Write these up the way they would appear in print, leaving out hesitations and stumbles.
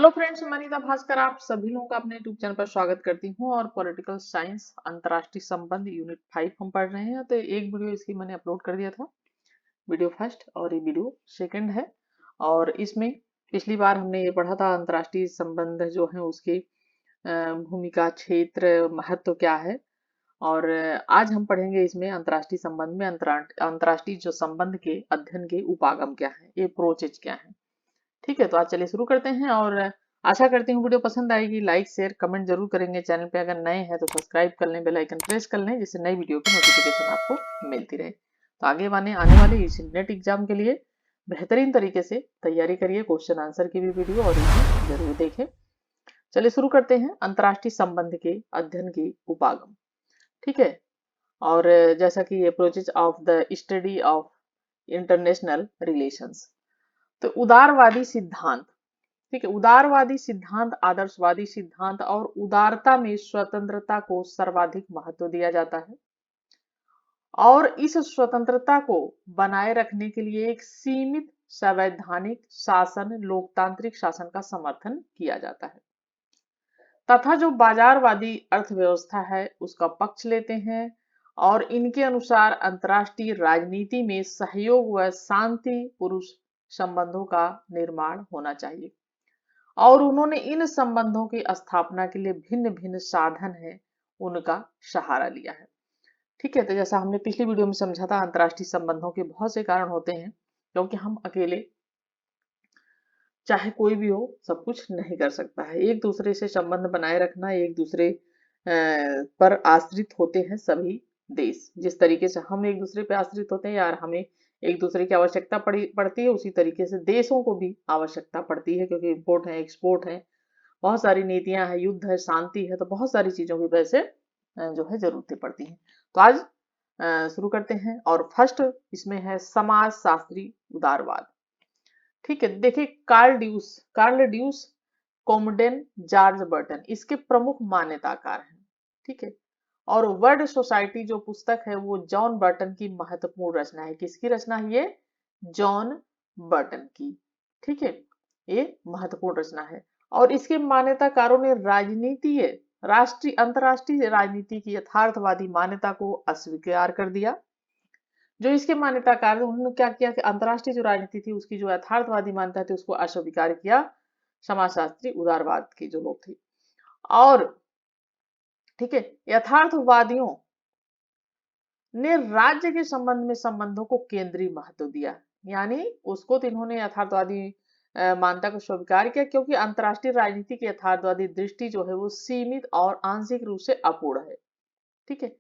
Hello friends, मैं अनीता भास्कर आप सभी लोगों का अपने यूट्यूब चैनल पर स्वागत करती हूँ। और पॉलिटिकल साइंस अंतर्राष्ट्रीय संबंध यूनिट 5 हम पढ़ रहे हैं। तो एक वीडियो इसकी मैंने अपलोड कर दिया था, वीडियो फर्स्ट, और ये वीडियो सेकंड है। और इसमें पिछली बार हमने ये पढ़ा था अंतर्राष्ट्रीय संबंध जो है उसकी भूमिका, क्षेत्र, महत्व क्या है। और आज हम पढ़ेंगे इसमें अंतर्राष्ट्रीय संबंध में अंतर्राष्ट्रीय जो संबंध के अध्ययन के उपागम क्या है, ये अप्रोचेज क्या है। ठीक है, तो आज चलिए शुरू करते हैं। और आशा करती हूँ वीडियो पसंद आएगी। लाइक शेयर कमेंट जरूर करेंगे। चैनल पे अगर नए हैं तो सब्सक्राइब कर लें, बेल आइकन प्रेस कर लें, जिससे नई वीडियो की नोटिफिकेशन आपको मिलती रहे। तो आने वाले इस नेट एग्जाम के लिए बेहतरीन तरीके से तैयारी करिए। क्वेश्चन आंसर की भी वीडियो और इसे जरूर देखें। चलिए शुरू करते हैं अंतर्राष्ट्रीय संबंध के अध्ययन के उपागम। ठीक है, और जैसा कि approaches of the study of international relations. तो उदारवादी सिद्धांत, ठीक है, उदारवादी सिद्धांत, आदर्शवादी सिद्धांत और उदारता में स्वतंत्रता को सर्वाधिक महत्व दिया जाता है। और इस स्वतंत्रता को बनाए रखने के लिए एक सीमित संवैधानिक शासन, लोकतांत्रिक शासन का समर्थन किया जाता है, तथा जो बाजारवादी अर्थव्यवस्था है उसका पक्ष लेते हैं। और इनके अनुसार अंतर्राष्ट्रीय राजनीति में सहयोग व शांति पुरुष संबंधों का निर्माण होना चाहिए। और उन्होंने इन संबंधों की स्थापना के लिए भिन्न भिन्न साधन है उनका सहारा लिया है। ठीक है, तो जैसा हमने पिछली वीडियो में समझा था, अंतर्राष्ट्रीय संबंधों के बहुत से कारण होते हैं, क्योंकि हम अकेले चाहे कोई भी हो सब कुछ नहीं कर सकता है। एक दूसरे से संबंध बनाए रखना, एक दूसरे पर आश्रित होते हैं सभी देश। जिस तरीके से हम एक दूसरे पे आश्रित होते हैं यार, हमें एक दूसरे की आवश्यकता पड़ती है, उसी तरीके से देशों को भी आवश्यकता पड़ती है, क्योंकि इम्पोर्ट है, एक्सपोर्ट है, बहुत सारी नीतियां हैं, युद्ध है, शांति है, तो बहुत सारी चीजों की वजह से जो है जरूरतें पड़ती हैं। तो आज शुरू करते हैं। और फर्स्ट इसमें है समाज शास्त्री उदारवाद। ठीक है, देखिए कार्ल ड्यूस, कोमडेन, जॉर्ज बर्टन इसके प्रमुख मान्यताकार हैं। ठीक है, और वर्ल्ड सोसाइटी जो पुस्तक है वो जॉन बर्टन की महत्वपूर्ण रचना है। किसकी रचना है ये? जॉन बर्टन की। ठीक है, ये महत्वपूर्ण रचना है। और इसके मान्यताकारों ने अंतरराष्ट्रीय राजनीति की यथार्थवादी मान्यता को अस्वीकार कर दिया। जो इसके मान्यताकार थे उन्होंने क्या किया कि अंतरराष्ट्रीय जो राजनीति थी उसकी जो यथार्थवादी मान्यता थी उसको अस्वीकार किया, समाजशास्त्री उदारवाद के जो लोग थे। और ठीक है, यथार्थवादियों ने राज्य के संबंध में संबंधों को केंद्रीय महत्व दिया। यानी उसको तो इन्होंने यथार्थवादी मान्यता को स्वीकार किया, क्योंकि अंतरराष्ट्रीय राजनीति की यथार्थवादी दृष्टि जो है वो सीमित और आंशिक रूप से अपूर्ण है। ठीक है,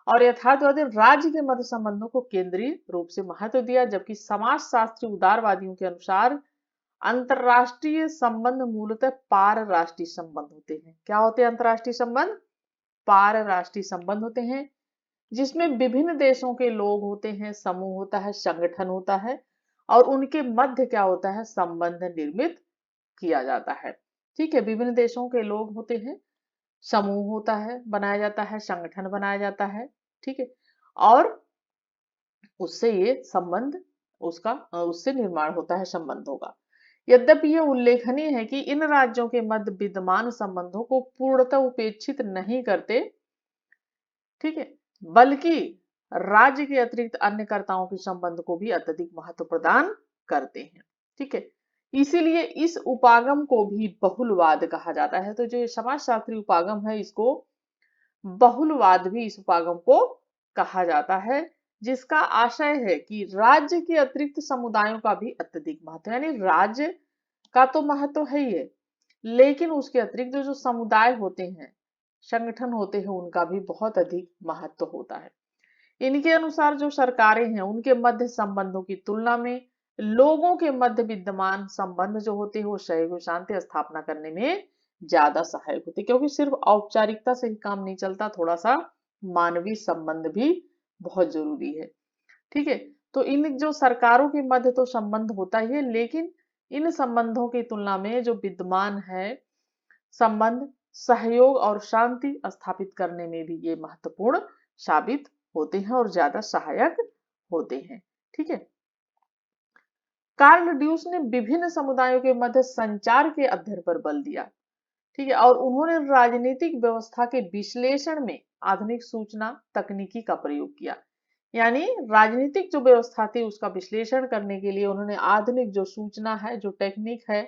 और यथार्थवादी राज्य के मध्य संबंधों को केंद्रीय रूप से महत्व दिया, जबकि समाजशास्त्री उदारवादियों के अनुसार अंतरराष्ट्रीय संबंध मूलतः पार राष्ट्रीय संबंध होते हैं। क्या होते हैं अंतरराष्ट्रीय संबंध? पार राष्ट्रीय संबंध होते हैं, जिसमें विभिन्न देशों के लोग होते हैं, समूह होता है, संगठन होता है, और उनके मध्य क्या होता है? संबंध निर्मित किया जाता है। ठीक है, विभिन्न देशों के लोग होते हैं, समूह होता है, बनाया जाता है, संगठन बनाया जाता है। ठीक है, और उससे ये संबंध उससे निर्माण होता है संबंधों का। यद्यपि यह उल्लेखनीय है कि इन राज्यों के मध्य विद्यमान संबंधों को पूर्णतः उपेक्षित नहीं करते, ठीक है, बल्कि राज्य के अतिरिक्त अन्य कर्ताओं के संबंध को भी अत्यधिक महत्व प्रदान करते हैं। ठीक है, इसीलिए इस उपागम को भी बहुलवाद कहा जाता है। तो जो समाजशास्त्री उपागम है इसको बहुलवाद भी इस उपागम को कहा जाता है, जिसका आशय है कि राज्य के अतिरिक्त समुदायों का भी अत्यधिक महत्व, यानी राज्य का तो महत्व है ही है, लेकिन उसके अतिरिक्त जो समुदाय होते हैं, संगठन होते हैं, उनका भी बहुत अधिक महत्व होता है। इनके अनुसार जो सरकारें हैं उनके मध्य संबंधों की तुलना में लोगों के मध्य विद्यमान संबंध जो होते हैं वो सहयोग शांति स्थापना करने में ज्यादा सहायक होते हैं, क्योंकि सिर्फ औपचारिकता से ही काम नहीं चलता, थोड़ा सा मानवीय संबंध भी बहुत जरूरी है। ठीक है, तो इन जो सरकारों के मध्य तो संबंध होता ही है, लेकिन इन संबंधों की तुलना में जो विद्यमान है संबंध सहयोग और शांति स्थापित करने में भी ये महत्वपूर्ण साबित होते हैं और ज्यादा सहायक होते हैं। ठीक है, कार्ल ड्यूस ने विभिन्न समुदायों के मध्य संचार के अध्ययन पर बल दिया, ठीक है, और उन्होंने राजनीतिक व्यवस्था के विश्लेषण में आधुनिक सूचना तकनीकी का प्रयोग किया। यानी राजनीतिक जो व्यवस्था थी उसका विश्लेषण करने के लिए उन्होंने आधुनिक जो सूचना है, जो टेक्निक है,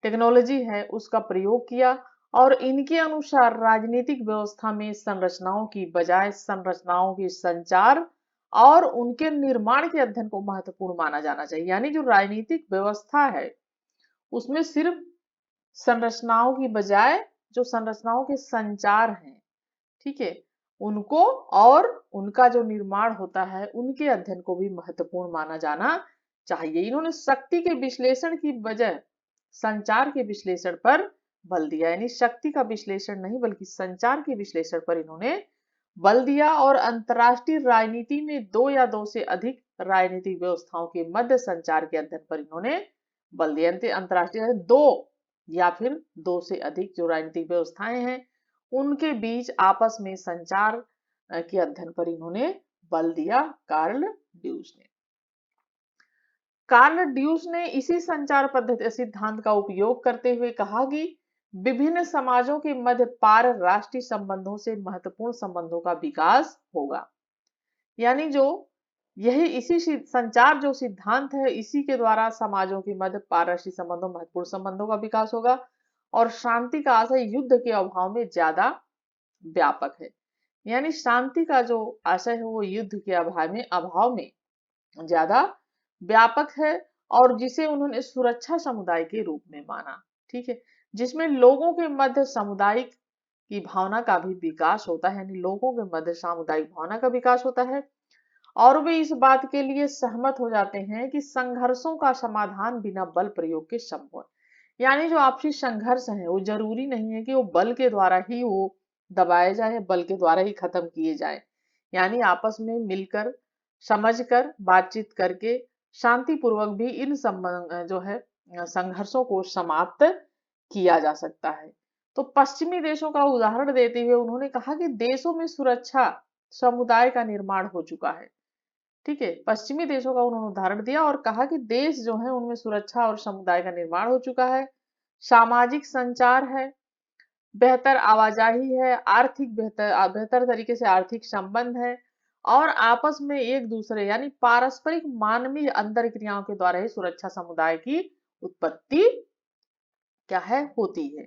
टेक्नोलॉजी है, उसका प्रयोग किया। और इनके अनुसार राजनीतिक व्यवस्था में संरचनाओं की बजाय संरचनाओं की संचार और उनके निर्माण के अध्ययन को महत्वपूर्ण माना जाना चाहिए। यानी जो राजनीतिक व्यवस्था है उसमें सिर्फ संरचनाओं की बजाय जो संरचनाओं के संचार हैं, ठीक है, उनको और उनका जो निर्माण होता है उनके अध्ययन को भी महत्वपूर्ण माना जाना चाहिए। इन्होंने शक्ति के विश्लेषण की बजाय संचार के विश्लेषण पर बल दिया। यानी शक्ति का विश्लेषण नहीं बल्कि संचार के विश्लेषण पर इन्होंने बल दिया। और अंतरराष्ट्रीय राजनीति में दो या दो से अधिक राजनीतिक व्यवस्थाओं के मध्य संचार के अध्ययन पर इन्होंने बल दिया। अंतरराष्ट्रीय दो या फिर दो से अधिक जो राजनीतिक व्यवस्थाएं हैं उनके बीच आपस में संचार के अध्ययन पर इन्होंने बल दिया कार्ल ड्यूस ने। कार्ल ड्यूस ने इसी संचार पद्धति सिद्धांत का उपयोग करते हुए कहा कि विभिन्न समाजों के मध्य पार राष्ट्रीय संबंधों से महत्वपूर्ण संबंधों का विकास होगा। यानी जो यही इसी संचार जो सिद्धांत है इसी के द्वारा समाजों के मध्य पारराष्ट्रीय संबंधों महत्वपूर्ण संबंधों का विकास होगा और शांति का आशय युद्ध के अभाव में ज्यादा व्यापक है। यानी शांति का जो आशय है वो युद्ध के अभाव में ज्यादा व्यापक है और जिसे उन्होंने सुरक्षा समुदाय के रूप में माना, ठीक है, जिसमें लोगों के मध्य सामुदायिक की भावना का भी विकास होता है। यानी लोगों के मध्य सामुदायिक भावना का विकास होता है और वे इस बात के लिए सहमत हो जाते हैं कि संघर्षों का समाधान बिना बल प्रयोग के संभव है। यानी जो आपसी संघर्ष है वो जरूरी नहीं है कि वो बल के द्वारा ही वो दबाए जाए, बल के द्वारा ही खत्म किए जाए। यानी आपस में मिलकर समझकर बातचीत करके शांतिपूर्वक भी इन संबंध जो है संघर्षों को समाप्त किया जा सकता है। तो पश्चिमी देशों का उदाहरण देते हुए उन्होंने कहा कि देशों में सुरक्षा समुदाय का निर्माण हो चुका है, ठीक है, पश्चिमी देशों का उन्होंने उदाहरण दिया और कहा कि देश जो है उनमें सुरक्षा और समुदाय का निर्माण हो चुका है, सामाजिक संचार है, बेहतर आवाजाही है, आर्थिक बेहतर तरीके से आर्थिक संबंध है और आपस में एक दूसरे यानी पारस्परिक मानवीय अंतर क्रियाओं के द्वारा ही सुरक्षा समुदाय की उत्पत्ति क्या है होती है।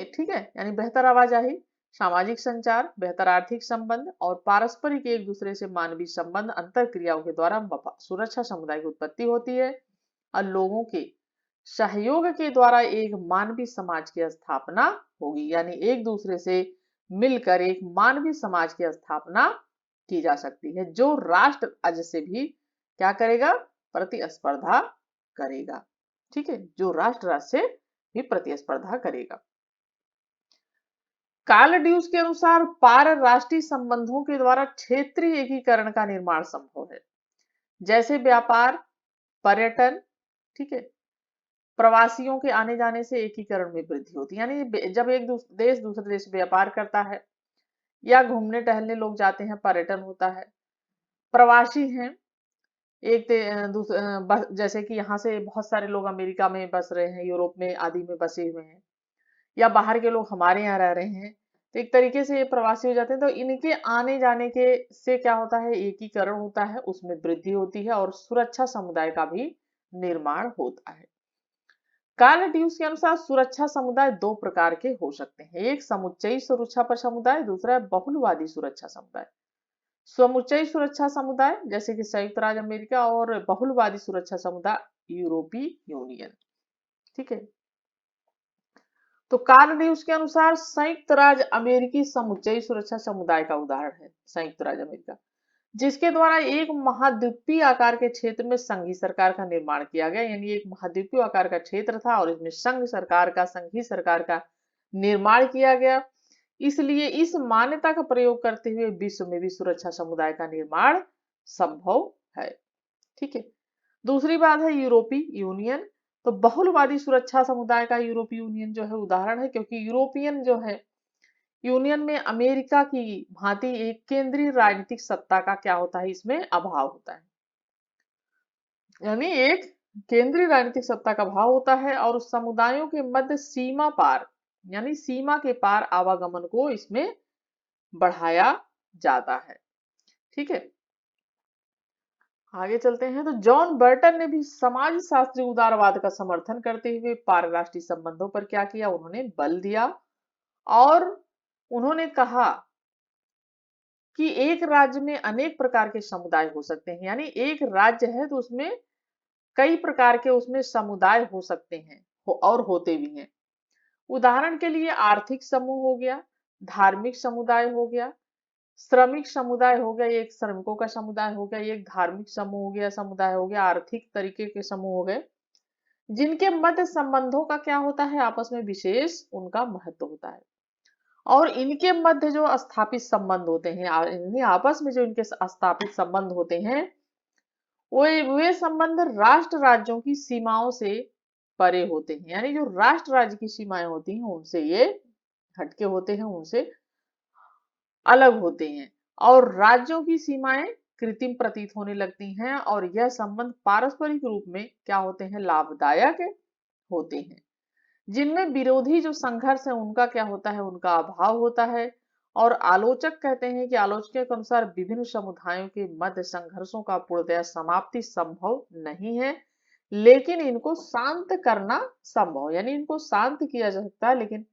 ठीक है, यानी बेहतर आवाजाही, सामाजिक संचार, बेहतर आर्थिक संबंध और पारस्परिक एक दूसरे से मानवीय संबंध अंतर क्रियाओं के द्वारा सुरक्षा समुदाय की उत्पत्ति होती है और लोगों के सहयोग के द्वारा एक मानवीय समाज की स्थापना होगी। यानी एक दूसरे से मिलकर एक मानवीय समाज की स्थापना की जा सकती है जो राष्ट्र राज्य से भी क्या करेगा, प्रतिस्पर्धा करेगा, ठीक है, जो राष्ट्र राज्य से भी प्रतिस्पर्धा करेगा। कार्ल ड्यूस के अनुसार पार राष्ट्रीय संबंधों के द्वारा क्षेत्रीय एकीकरण का निर्माण संभव है, जैसे व्यापार, पर्यटन, ठीक है, प्रवासियों के आने जाने से एकीकरण में वृद्धि होती है। यानी जब एक देश दूसरे देश व्यापार करता है या घूमने टहलने लोग जाते हैं, पर्यटन होता है, प्रवासी हैं जैसे कि यहाँ से बहुत सारे लोग अमेरिका में बस रहे हैं, यूरोप में आदि में बसे हुए हैं या बाहर के लोग हमारे यहाँ रह रहे हैं, तो एक तरीके से ये प्रवासी हो जाते हैं। तो इनके आने जाने के से क्या होता है, एकीकरण होता है, उसमें वृद्धि होती है और सुरक्षा समुदाय का भी निर्माण होता है। कार्ल ड्यूस के अनुसार सुरक्षा समुदाय दो प्रकार के हो सकते हैं, एक समुच्चयी सुरक्षा पर समुदाय, दूसरा है बहुलवादी सुरक्षा समुदाय। समुच्चयी सुरक्षा समुदाय जैसे कि संयुक्त राज्य अमेरिका और बहुलवादी सुरक्षा समुदाय यूरोपीय यूनियन, ठीक है। तो कार्ल ड्यूस के अनुसार संयुक्त राज्य अमेरिकी समुच्चयी सुरक्षा समुदाय का उदाहरण है संयुक्त राज्य अमेरिका, जिसके द्वारा एक महाद्वीपीय आकार के क्षेत्र में संघीय सरकार का निर्माण किया गया। यानी एक महाद्वीपीय आकार का क्षेत्र था और इसमें संघीय सरकार का निर्माण किया गया। इसलिए इस मान्यता का प्रयोग करते हुए विश्व में भी सुरक्षा समुदाय का निर्माण संभव है, ठीक है। दूसरी बात है यूरोपीय यूनियन। तो बहुलवादी सुरक्षा समुदाय का यूरोपीय यूनियन जो है उदाहरण है, क्योंकि यूरोपियन जो है यूनियन में अमेरिका की भांति एक केंद्रीय राजनीतिक सत्ता का क्या होता है, इसमें अभाव होता है। यानी एक केंद्रीय राजनीतिक सत्ता का भाव होता है और समुदायों के मध्य सीमा पार यानी सीमा के पार आवागमन को इसमें बढ़ाया जाता है। ठीक है, आगे चलते हैं। तो जॉन बर्टन ने भी समाजशास्त्री उदारवाद का समर्थन करते हुए पारराष्ट्रीय संबंधों पर क्या किया, उन्होंने बल दिया और उन्होंने कहा कि एक राज्य में अनेक प्रकार के समुदाय हो सकते हैं, यानी एक राज्य है तो उसमें कई प्रकार के उसमें समुदाय हो सकते हैं और होते भी हैं। उदाहरण के लिए आर्थिक समूह हो गया, धार्मिक समुदाय हो गया, श्रमिक समुदाय हो गया, ये एक श्रमिकों का समुदाय हो गया, ये एक धार्मिक समूह हो गया, समुदाय हो गया, आर्थिक तरीके के समूह हो गए, जिनके मध्य संबंधों का क्या होता है, आपस में विशेष उनका महत्व होता है। और इनके मध्य जो स्थापित संबंध होते हैं, इनमें आपस में जो इनके स्थापित संबंध होते हैं, वे संबंध राष्ट्र राज्यों की सीमाओं से परे होते हैं, यानी जो राष्ट्र राज्य की सीमाएं होती हैं उनसे ये हटके होते हैं, उनसे अलग होते हैं और राज्यों की सीमाएं कृत्रिम प्रतीत होने लगती हैं और यह संबंध पारस्परिक रूप में क्या होते हैं, लाभदायक होते हैं, जिनमें विरोधी जो संघर्ष है उनका क्या होता है, उनका अभाव होता है। और आलोचक कहते हैं कि आलोचकों के अनुसार विभिन्न समुदायों के मध्य संघर्षों का पूर्णतया समाप्ति संभव नहीं है, लेकिन इनको शांत करना संभव, यानी इनको शांत किया जा सकता है, लेकिन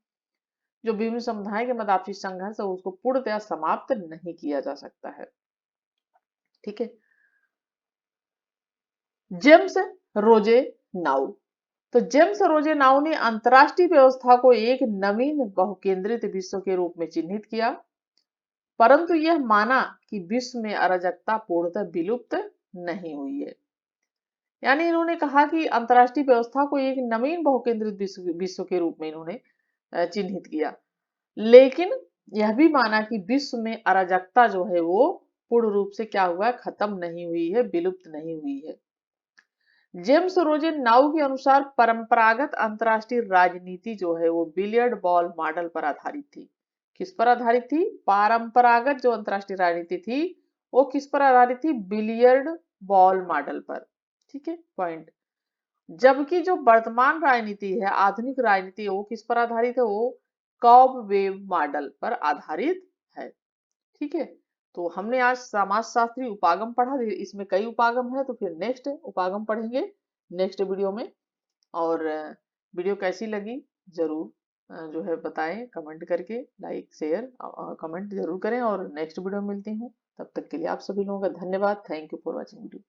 जो विभिन्न समुदाय के मध्य आपसी संघर्ष है उसको पूर्णतया समाप्त नहीं किया जा सकता है। ठीक है, जेम्स रोजे नाउ। तो जेम्स रोजे नाउ ने अंतरराष्ट्रीय व्यवस्था को एक नवीन बहुकेंद्रित विश्व के रूप में चिन्हित किया, परंतु यह माना कि विश्व में अराजकता पूर्णतः विलुप्त नहीं हुई है। यानी इन्होंने कहा कि अंतरराष्ट्रीय व्यवस्था को एक नवीन बहुकेंद्रित विश्व के रूप में इन्होंने चिन्हित किया, लेकिन यह भी माना कि विश्व में अराजकता जो है वो पूर्ण रूप से क्या हुआ है, खत्म नहीं हुई है, विलुप्त नहीं हुई है। जेम्स रोजेन नाउ के अनुसार परंपरागत अंतरराष्ट्रीय राजनीति जो है वो बिलियर्ड बॉल मॉडल पर आधारित थी। किस पर आधारित थी? परंपरागत जो अंतरराष्ट्रीय राजनीति थी वो किस पर आधारित थी? बिलियर्ड बॉल मॉडल पर। ठीक है, पॉइंट। जबकि जो वर्तमान राजनीति है, आधुनिक राजनीति, वो किस पर आधारित है? वो कॉब वेव मॉडल पर आधारित है। ठीक है, तो हमने आज समाजशास्त्री उपागम पढ़ा, इसमें कई उपागम है, तो फिर नेक्स्ट उपागम पढ़ेंगे नेक्स्ट वीडियो में। और वीडियो कैसी लगी जरूर जो है बताएं कमेंट करके, लाइक शेयर कमेंट जरूर करें और नेक्स्ट वीडियो में मिलती हूँ। तब तक के लिए आप सभी लोगों का धन्यवाद। Thank you for watching video.